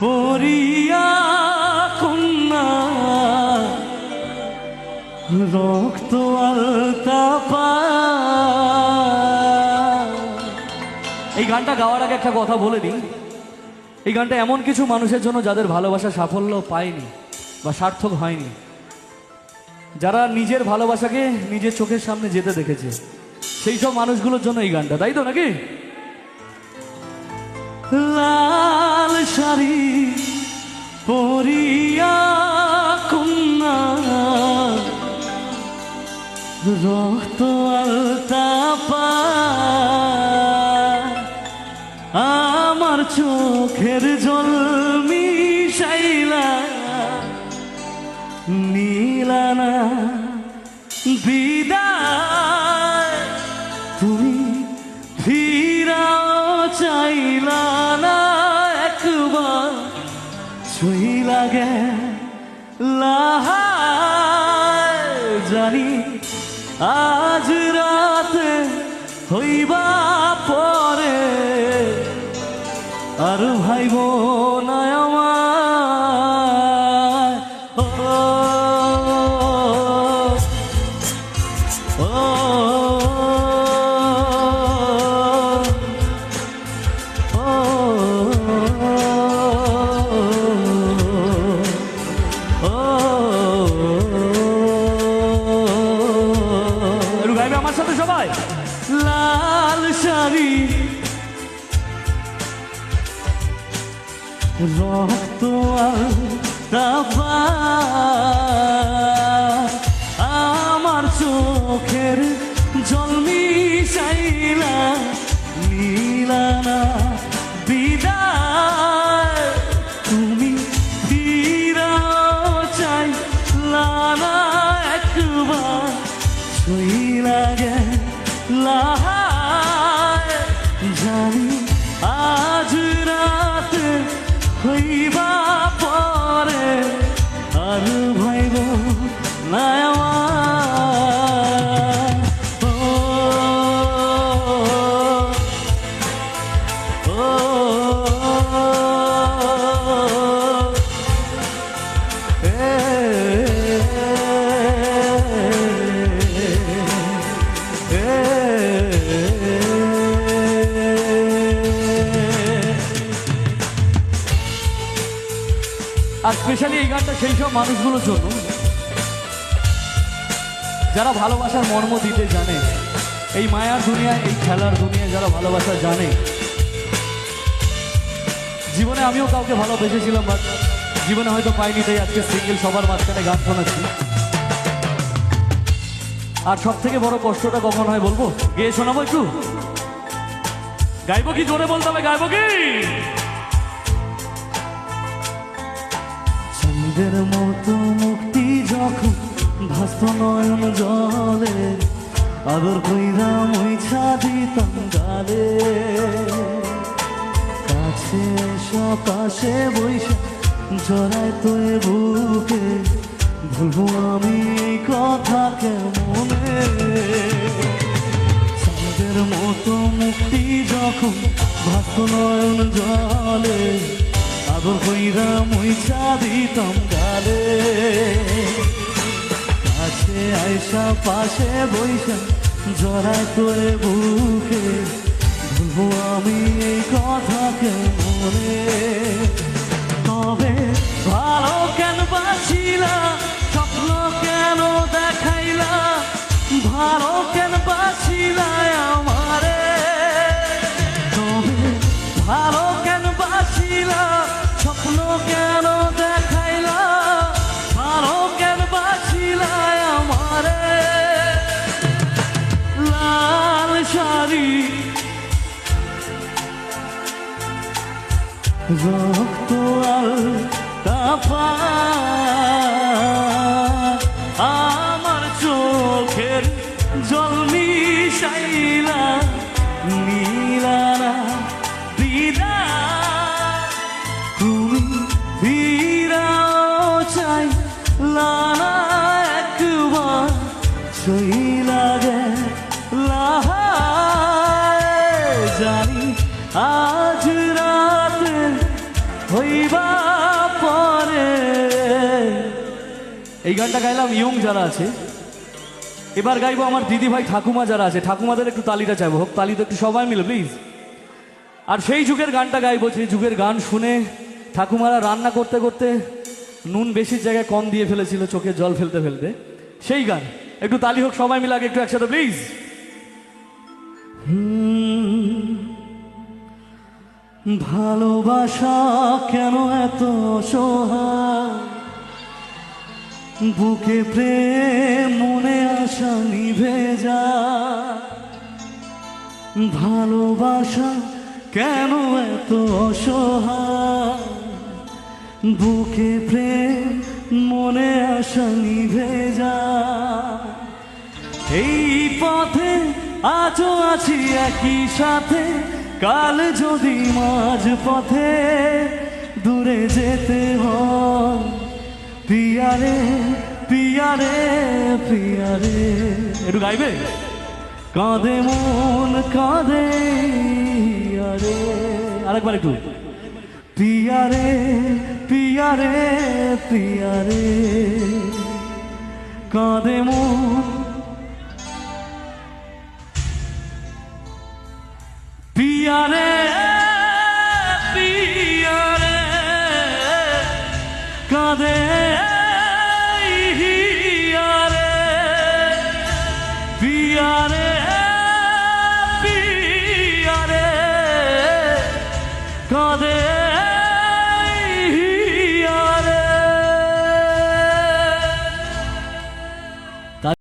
পরিয়া কন্যা রক্ত আলতা পা। এই গানটা গাওয়ার আগে একটা কথা বলে দিই, এই গানটা এমন কিছু মানুষের জন্য যাদের ভালোবাসা সাফল্য পায়নি বা সার্থক হয়নি, যারা নিজের ভালোবাসাকে নিজের চোখের সামনে যেতে দেখেছে, সেই সব মানুষগুলোর জন্য এই গানটা, তাই তো নাকি? লাল শাড়ি পরিয়া কন্যা রক্ত আলতা পা, আমার চোখের জল মিশাইলা নীলানা বিদায়, তুমি ফিরাও চাইলা না একবার, ছুঁই লাগে জানি আজ রাতে হইবা পরে আর ভাইব না আমার। আমার সাথে সবাই লাল শাড়ি রক্ত আলতা পা, আমার চোখের জল মিশাইলা নীলানা বিদায়, তুমি ফিরাও চাইলা না একবার, ছুঁই লাগে জানি আজ রাতে হইবা পরে আর ভাইব না আমার। আর স্পেশালি এই গানটা সেই সব মানুষগুলোর জন্য যারা ভালোবাসার মর্ম দিতে জানে, এই মায়ার দুনিয়ায়, এই খেলার দুনিয়ায় যারা ভালোবাসা জানে। জীবনে আমিও কাউকে ভালোবেসেছিলাম, বাট জীবনে হয়তো পাইনি, তাই আজকে সিঙ্গেল সবার মাঝখানে গান শোনাচ্ছি। আর সব থেকে বড় কষ্টটা কখন হয় বলবো? গেয়ে শোনাবো একটু? গাইবো কি? জোরে বলতে হবে, গাইবো কি? চাঁদের মতো মুক্তি যখন ভাস্ত নয়ন জলে, আদর কইরা মুইছা দিতাম গালে, কাছে এসা পাশে বইসা জড়াই তো বুকে, ভুলবো আমি এই কথা কেমনে? চাঁদের মতো মুক্তি যখন ভাস্ত নয়ন জলে, আদর কইরা মুইছা দিতাম গালে, কাছে আইসা পাশে বইসা জড়াই তোরে বুকে, ভুলবো আমি এই কথা কেমনে? তবে ভালো কেন বাসিলা, স্বপ্ন কেন দেখাইলা, ভালো কেন বাসিলা আমারে? তবে ভালো কেন বাসিলা, স্বপ্ন কেন দেখাইলা, ভালো কেন বাসিলা আমারে? লাল শাড়ি রক্ত আলতা পা, আমার চোখের জল মিশাইলা নীলানা বিদায়, তুমি ফিরাও চাইলা না একবার, ছুঁই লাগে জানি আজ রাতে হই হইবা পরে। এই গানটা গাইলাম ইয়ং যারা আছে। এবার গাইবো আমার দিদি ভাই ঠাকুমা যারা আছে, ঠাকুমাদের একটু তালিটা চাইবো, হোক তালি তো একটু সবাই মিলে প্লিজ। আর সেই যুগের গানটা গাইবো, সেই যুগের গান শুনে ঠাকুমারা রান্না করতে করতে নুন বেশির জায়গায় কম দিয়ে ফেলেছিল চোখে জল ফেলতে ফেলতে, সেই গান। একটু তালি হোক সবাই মিলে আগে একটু একসাথে প্লিজ। ভালোবাসা কেন এত অসহায়, বুকে প্রেম মনে আশা নিভে যায়। ভালোবাসা কেন এত অসহায়, বুকে প্রেম মনে আশা নিভে যায়। এই পথে আজও আছি একই সাথে, কাল যদি মাঝ পথে দূরে যেতে হয়। পিয়ারে পিয়ারে পিয়ারে, একটু গাইবে। কাঁদে মন কাঁদে আরে, আরেকবার একটু। পিয়ারে পিয়ারে পিয়ারে, কাঁদে মন পিয়ারে